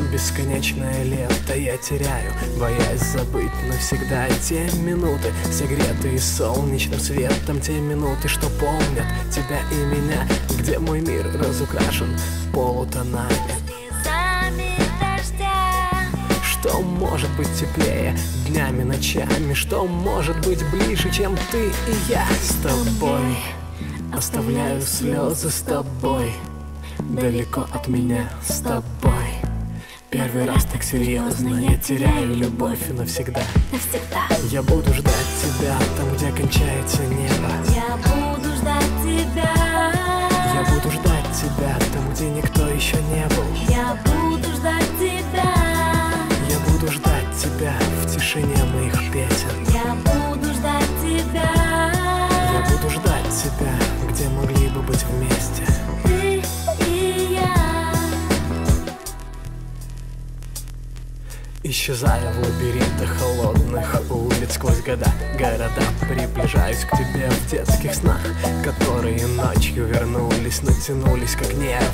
бесконечное лето я теряю, боясь забыть навсегда те минуты, согретые солнечным светом, те минуты, что помнят тебя и меня, где мой мир разукрашен полутонами. Что может быть теплее днями, ночами? Что может быть ближе, чем ты и я? С тобой оставляю слезы, с тобой далеко от меня, с тобой. Первый раз так серьезно я теряю любовь навсегда. Я буду ждать тебя там, где кончается небо. Я буду ждать тебя. Я буду ждать тебя там, где никто еще не был. Я буду ждать тебя. Я буду ждать тебя в тишине моих песен. Я буду ждать тебя. Я буду ждать тебя, где могли бы быть вместе. Ты и я. Исчезая в лабиринтах холодных улиц сквозь города, приближаюсь к тебе в детских снах, которые ночью вернулись, натянулись как нервы.